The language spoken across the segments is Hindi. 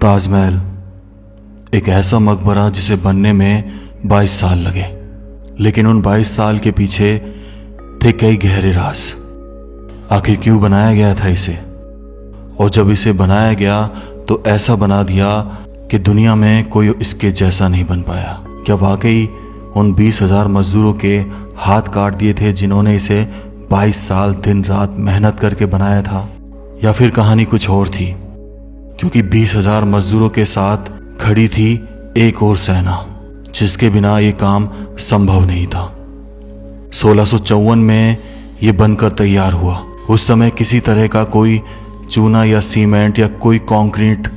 ताजमहल एक ऐसा मकबरा जिसे बनने में 22 साल लगे, लेकिन उन 22 साल के पीछे थे कई गहरे राज। आखिर क्यों बनाया गया था इसे, और जब इसे बनाया गया तो ऐसा बना दिया कि दुनिया में कोई इसके जैसा नहीं बन पाया। क्या वाकई उन 20,000 मजदूरों के हाथ काट दिए थे जिन्होंने इसे 22 साल दिन रात मेहनत करके बनाया था, या फिर कहानी कुछ और थी? क्योंकि 20,000 मजदूरों के साथ खड़ी थी एक और सेना जिसके बिना ये काम संभव नहीं था। 1654 में ये बनकर तैयार हुआ। उस समय किसी तरह का कोई चूना या सीमेंट या कोई कंक्रीट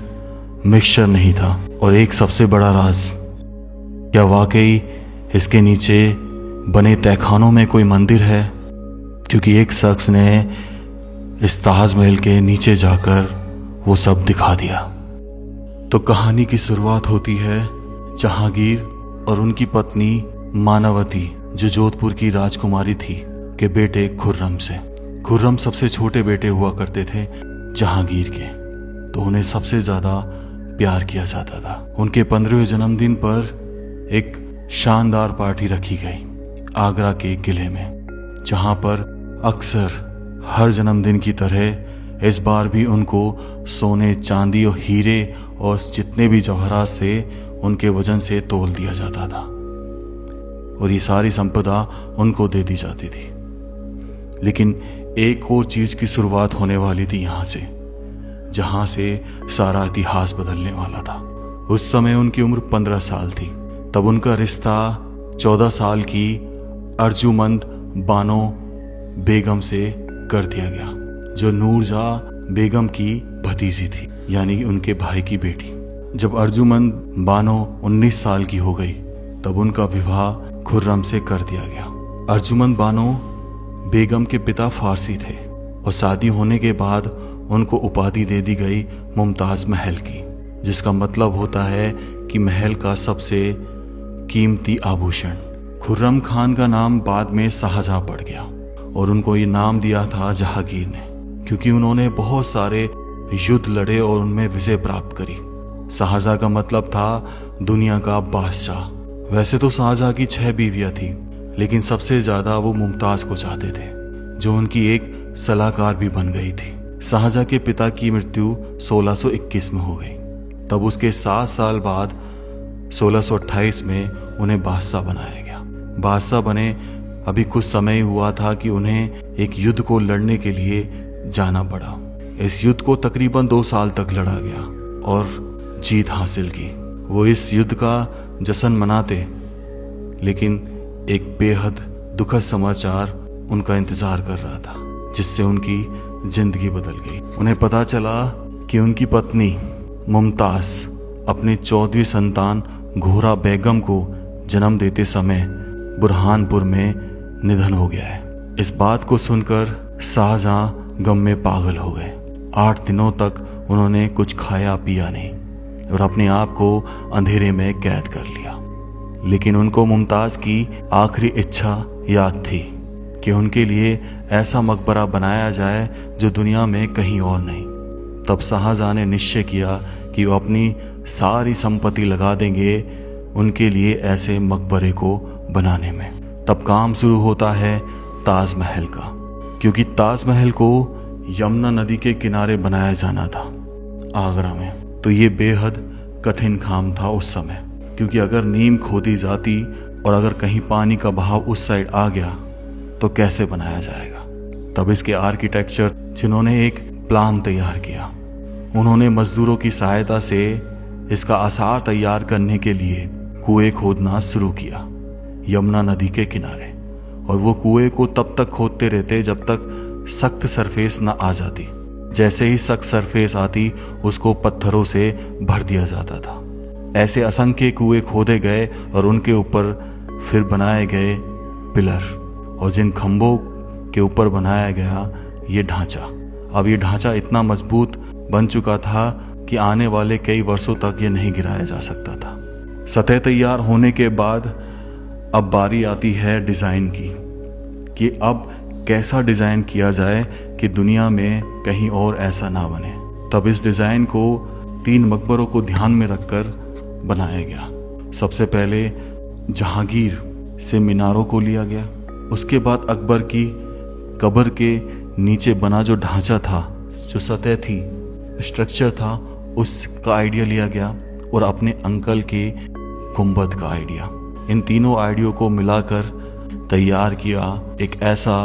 मिक्सचर नहीं था। और एक सबसे बड़ा राज, क्या वाकई इसके नीचे बने तहखानों में कोई मंदिर है? क्योंकि एक शख्स ने इस ताजमहल के नीचे जाकर वो सब दिखा दिया। तो कहानी की शुरुआत होती है जहांगीर और उनकी पत्नी मानवती, जो जोधपुर की राजकुमारी थी, के बेटे खुर्रम से। खुर्रम सबसे छोटे बेटे हुआ करते थे जहांगीर के, तो उन्हें सबसे ज्यादा प्यार किया जाता था। उनके 15वें जन्मदिन पर एक शानदार पार्टी रखी गई आगरा के किले में, जहां पर अक्सर हर जन्मदिन की तरह इस बार भी उनको सोने, चांदी और हीरे और जितने भी जवाहरात से उनके वजन से तोल दिया जाता था, और ये सारी संपदा उनको दे दी जाती थी। लेकिन एक और चीज की शुरुआत होने वाली थी यहाँ से, जहां से सारा इतिहास बदलने वाला था। उस समय उनकी उम्र 15 साल थी। तब उनका रिश्ता 14 साल की अर्जुमंद बानो बेगम से कर दिया गया, जो नूरजहां बेगम की भतीजी थी, यानी उनके भाई की बेटी। जब अर्जुमंद बानो 19 साल की हो गई, तब उनका विवाह खुर्रम से कर दिया गया। अर्जुमंद बानो बेगम के पिता फारसी थे, और शादी होने के बाद उनको उपाधि दे दी गई मुमताज महल की, जिसका मतलब होता है कि महल का सबसे कीमती आभूषण। खुर्रम खान का नाम बाद में शाहजहां पड़ गया, और उनको ये नाम दिया था जहांगीर ने, क्योंकि उन्होंने बहुत सारे युद्ध लड़े और उनमें विजय प्राप्त करी। शाहजहां का मतलब था दुनिया का बादशाह। वैसे तो शाहजहां की 6 बीवियां थी, लेकिन सबसे ज्यादा वो मुमताज को चाहते थे, जो उनकी एक सलाहकार भी बन गई थी। शाहजहां के पिता की मृत्यु 1621 में हो गई। तब उसके 7 साल बाद 1628 में उन्हें बादशाह बनाया गया। बादशाह बने अभी कुछ समय हुआ था कि उन्हें एक युद्ध को लड़ने के लिए जाना पड़ा। इस युद्ध को तकरीबन 2 साल तक लड़ा गया और जीत हासिल की। वो इस युद्ध का जश्न मनाते, लेकिन एक बेहद दुखद समाचार उनका इंतजार कर रहा था, जिससे उनकी जिंदगी बदल गई। उन्हें पता चला कि उनकी पत्नी मुमताज अपनी 14वीं संतान घोरा बेगम को जन्म देते समय बुरहानपुर में निधन हो गया है। इस बात को सुनकर शाहजहां गम में पागल हो गए। 8 दिनों तक उन्होंने कुछ खाया पिया नहीं और अपने आप को अंधेरे में कैद कर लिया। लेकिन उनको मुमताज की आखिरी इच्छा याद थी कि उनके लिए ऐसा मकबरा बनाया जाए जो दुनिया में कहीं और नहीं। तब शाहजहां ने निश्चय किया कि वो अपनी सारी संपत्ति लगा देंगे उनके लिए ऐसे मकबरे को बनाने में। तब काम शुरू होता है ताजमहल का, क्योंकि ताजमहल को यमुना नदी के किनारे बनाया जाना था आगरा में। तो ये बेहद कठिन काम था उस समय, क्योंकि अगर नींव खोदी जाती और अगर कहीं पानी का बहाव उस साइड आ गया तो कैसे बनाया जाएगा। तब इसके आर्किटेक्चर जिन्होंने एक प्लान तैयार किया, उन्होंने मजदूरों की सहायता से इसका आसार तैयार करने के लिए कुएं खोदना शुरू किया यमुना नदी के किनारे। और वो कुएं को तब तक खोदते रहते जब तक सख्त सरफेस ना आ जाती। जैसे ही सख्त सरफेस आती, उसको पत्थरों से भर दिया जाता था। ऐसे असंख्य कुएं खोदे गए और उनके ऊपर फिर बनाए गए पिलर, और जिन खंभों के ऊपर बनाया गया ये ढांचा। अब ये ढांचा इतना मजबूत बन चुका था कि आने वाले कई वर्षों तक ये नहीं गिराया जा सकता था। सतह तैयार होने के बाद अब बारी आती है डिज़ाइन की, कि अब कैसा डिज़ाइन किया जाए कि दुनिया में कहीं और ऐसा ना बने। तब इस डिज़ाइन को 3 मकबरों को ध्यान में रखकर बनाया गया। सबसे पहले जहांगीर से मीनारों को लिया गया, उसके बाद अकबर की कब्र के नीचे बना जो ढांचा था, जो सतह थी, स्ट्रक्चर था, उसका आइडिया लिया गया और अपने अंकल के गुंबद का आइडिया। इन तीनों आइडिया को मिलाकर तैयार किया एक ऐसा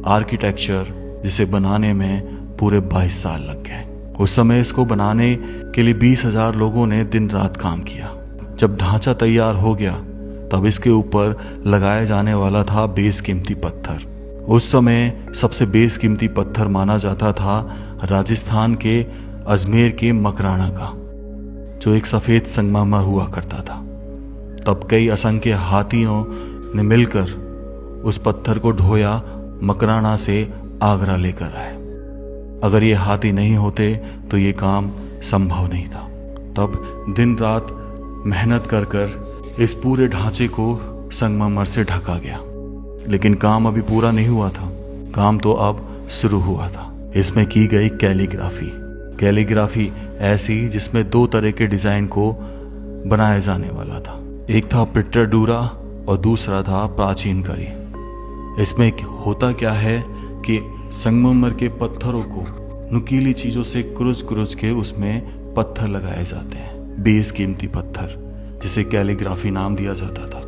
आर्किटेक्चर जिसे बनाने में पूरे 22 साल लग गए। उस समय इसको बनाने के लिए 20,000 लोगों ने दिन रात काम किया। जब ढांचा तैयार हो गया तब इसके ऊपर लगाया जाने वाला था बेशकीमती पत्थर। उस समय सबसे बेशकीमती पत्थर माना जाता था राजस्थान के अजमेर के मकराना का, जो एक सफ़ेद संगमरमर हुआ करता था। तब कई असंख्य हाथियों ने मिलकर उस पत्थर को ढोया, मकराना से आगरा लेकर आए। अगर ये हाथी नहीं होते तो ये काम संभव नहीं था। तब दिन रात मेहनत कर कर इस पूरे ढांचे को संगमरमर से ढका गया। लेकिन काम अभी पूरा नहीं हुआ था, काम तो अब शुरू हुआ था। इसमें की गई कैलीग्राफी ऐसी जिसमें 2 तरह के डिज़ाइन को बनाया जाने वाला था। एक था पिट्टरडूरा और दूसरा था प्राचीन करी। इसमें होता क्या है कि संगमरमर के पत्थरों को नुकीली चीज़ों से कुरुच के उसमें पत्थर लगाए जाते हैं, बेशकीमती पत्थर, जिसे कैलीग्राफी नाम दिया जाता था।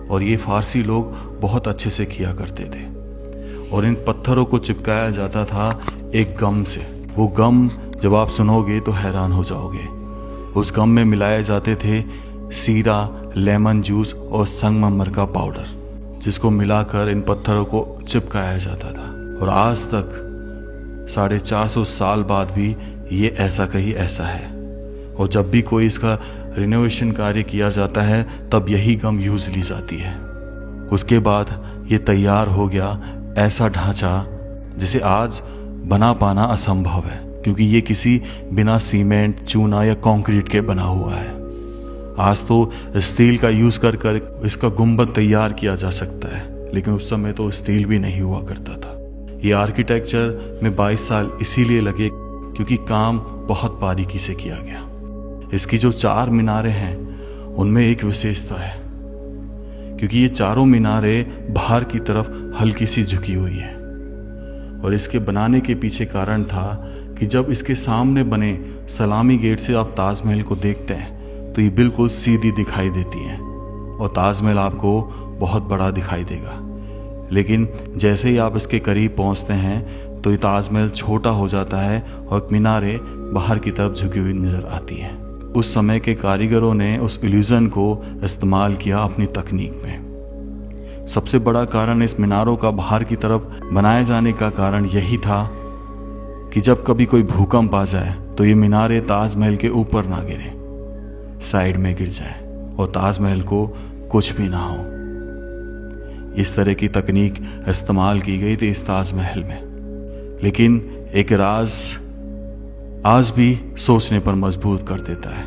और ये फारसी लोग बहुत अच्छे से किया करते थे। और इन पत्थरों को चिपकाया जाता था एक गम से। वो गम जब आप सुनोगे तो हैरान हो जाओगे। उस गम में मिलाए जाते थे सीरा, लेमन जूस और संगमरमर का पाउडर, जिसको मिलाकर इन पत्थरों को चिपकाया जाता था। और आज तक 450 साल बाद भी ये ऐसा कहीं ऐसा है। और जब भी कोई इसका रिनोवेशन कार्य किया जाता है तब यही गम यूज ली जाती है। उसके बाद ये तैयार हो गया ऐसा ढांचा जिसे आज बना पाना असंभव है, क्योंकि ये किसी बिना सीमेंट, चूना या कंक्रीट के बना हुआ है। आज तो स्टील का यूज कर इसका गुंबद तैयार किया जा सकता है, लेकिन उस समय तो स्टील भी नहीं हुआ करता था। ये आर्किटेक्चर में 22 साल इसीलिए लगे क्योंकि काम बहुत बारीकी से किया गया। इसकी जो 4 मीनारें हैं उनमें एक विशेषता है, क्योंकि ये चारों मीनारें बाहर की तरफ हल्की सी झुकी हुई हैं। और इसके बनाने के पीछे कारण था कि जब इसके सामने बने सलामी गेट से आप ताजमहल को देखते हैं तो ये बिल्कुल सीधी दिखाई देती हैं और ताजमहल आपको बहुत बड़ा दिखाई देगा। लेकिन जैसे ही आप इसके करीब पहुंचते हैं तो ये ताजमहल छोटा हो जाता है और मीनारें बाहर की तरफ झुकी हुई नजर आती हैं। उस समय के कारीगरों ने उस इल्यूजन को इस्तेमाल किया अपनी तकनीक में। सबसे बड़ा कारण इस मीनारों का बाहर की तरफ बनाए जाने का कारण यही था कि जब कभी कोई भूकंप आ जाए तो ये मीनारें ताजमहल के ऊपर ना गिरे, साइड में गिर जाए और ताजमहल को कुछ भी ना हो। इस तरह की तकनीक इस्तेमाल की गई थी इस ताजमहल में। लेकिन एक राज आज भी सोचने पर मजबूर कर देता है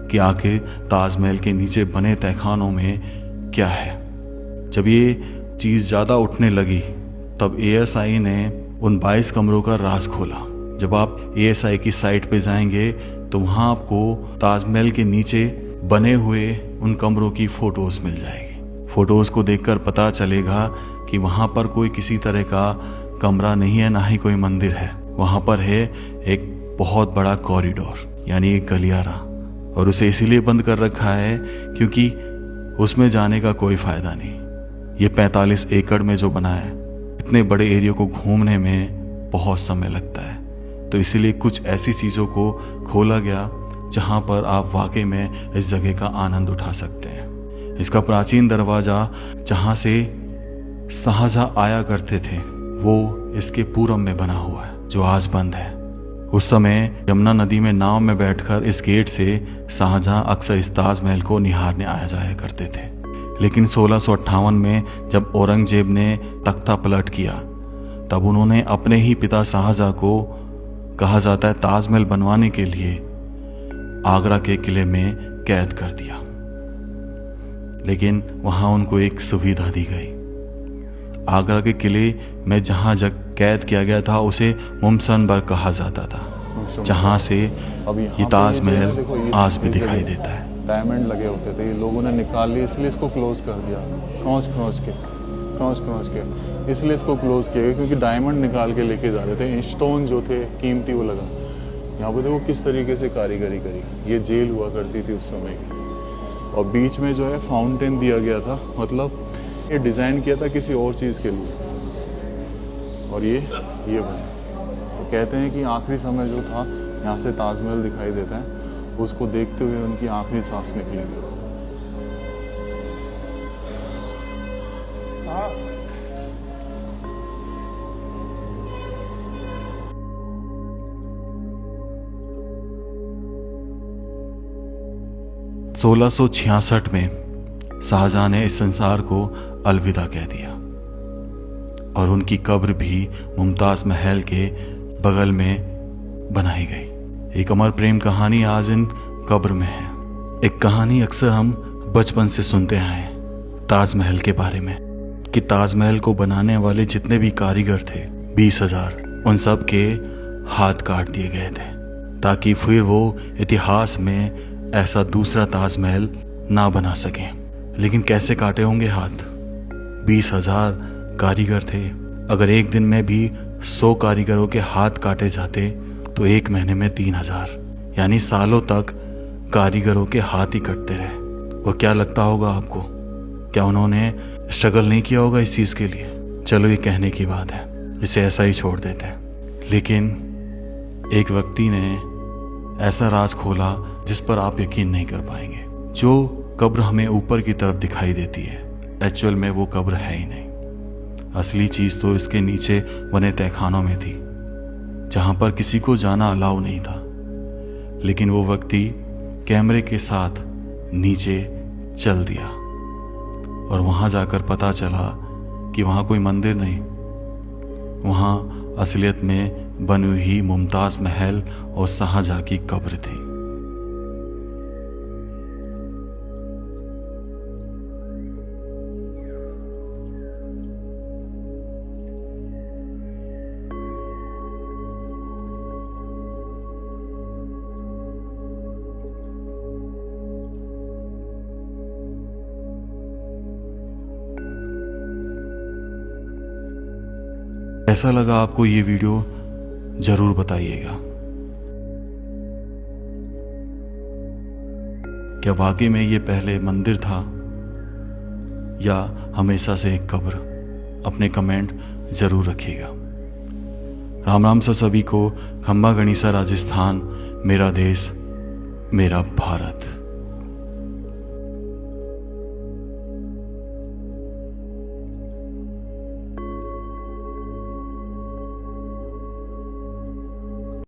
कि आखिर ताजमहल के नीचे बने तहखानों में क्या है। जब ये चीज़ ज़्यादा उठने लगी तब ASI ने उन 22 कमरों का राज खोला। जब आप ASI की साइट पे जाएंगे तो वहाँ आपको ताजमहल के नीचे बने हुए उन कमरों की फ़ोटोज़ मिल जाएगी। फ़ोटोज़ को देखकर पता चलेगा कि वहाँ पर कोई किसी तरह का कमरा नहीं है, ना ही कोई मंदिर है। वहाँ पर है एक बहुत बड़ा कॉरिडोर, यानी एक गलियारा, और उसे इसीलिए बंद कर रखा है क्योंकि उसमें जाने का कोई फ़ायदा नहीं। ये 45 एकड़ में जो बना है, इतने बड़े एरिया को घूमने में बहुत समय लगता है। तो इसीलिए कुछ ऐसी चीज़ों को खोला गया जहाँ पर आप वाकई में इस जगह का आनंद उठा सकते हैं। इसका प्राचीन दरवाज़ा जहाँ से शाहजहाँ आया करते थे वो इसके पूरब में बना हुआ है, जो आज बंद है। उस समय यमुना नदी में नाव में बैठकर इस गेट से शाहजहाँ अक्सर इस ताजमहल को निहारने आया जाया करते थे। लेकिन 1658 में जब औरंगजेब ने तख्ता पलट किया तब उन्होंने अपने ही पिता शाहजहाँ को, कहा जाता है, ताजमहल बनवाने के लिए आगरा के किले में कैद कर दिया। लेकिन वहाँ उनको एक सुविधा दी गई। आगरा के किले में जहाँ कैद किया गया था उसे मुमसनबर्ग कहा जाता था। कॉन्स्ट्रक्शन जहाँ से अभी ये ताजमहल आज भी दिखाई देता है। डायमंड लगे होते थे, ये लोगों ने निकाल लिए, इसलिए इसको क्लोज कर दिया, खरोंच के इसलिए इसको क्लोज किया गया, क्योंकि डायमंड निकाल के लेके जा रहे थे, स्टोन जो थे कीमती वो लगा। यहाँ पे देखो किस तरीके से कारीगरी करी, ये जेल हुआ करती थी उस समय की, और बीच में जो है फाउंटेन दिया गया था, मतलब ये डिज़ाइन किया था किसी और चीज़ के लिए, और ये बना। तो कहते हैं कि आखिरी समय जो था यहाँ से ताजमहल दिखाई देता है, उसको देखते हुए उनकी आखिरी सांस निकली। 1666 में शाहजहां ने इस संसार को अलविदा कह दिया और उनकी कब्र भी मुमताज महल के बगल में बनाई गई। एक अमर प्रेम कहानी आज इन कब्र में है। एक कहानी अक्सर हम बचपन से सुनते आए हैं ताजमहल के बारे में, कि ताजमहल को बनाने वाले जितने भी कारीगर थे 20,000, उन सब के हाथ काट दिए गए थे ताकि फिर वो इतिहास में ऐसा दूसरा ताजमहल ना बना सकें। लेकिन कैसे काटे होंगे हाथ? 20,000 कारीगर थे। अगर एक दिन में भी 100 कारीगरों के हाथ काटे जाते तो एक महीने में 3,000, यानी सालों तक कारीगरों के हाथ ही कटते रहे। और क्या लगता होगा आपको, क्या उन्होंने स्ट्रगल नहीं किया होगा इस चीज़ के लिए? चलो ये कहने की बात है, इसे ऐसा ही छोड़ देते हैं। लेकिन एक व्यक्ति ने ऐसा राज खोला जिस पर आप यकीन नहीं कर पाएंगे। जो कब्र हमें ऊपर की तरफ दिखाई देती है, एक्चुअल में वो कब्र है ही नहीं। असली चीज़ तो इसके नीचे बने तहखानों में थी, जहाँ पर किसी को जाना अलाउ नहीं था। लेकिन वो व्यक्ति कैमरे के साथ नीचे चल दिया और वहाँ जाकर पता चला कि वहाँ कोई मंदिर नहीं, वहाँ असलियत में बनी हुई मुमताज महल और शाहजहां की कब्र थी। कैसा लगा आपको ये वीडियो? जरूर बताइएगा। क्या वाकई में ये पहले मंदिर था या हमेशा से एक कब्र? अपने कमेंट जरूर रखिएगा। राम राम सा सभी को। खम्बा गणिसा राजस्थान, मेरा देश मेरा भारत।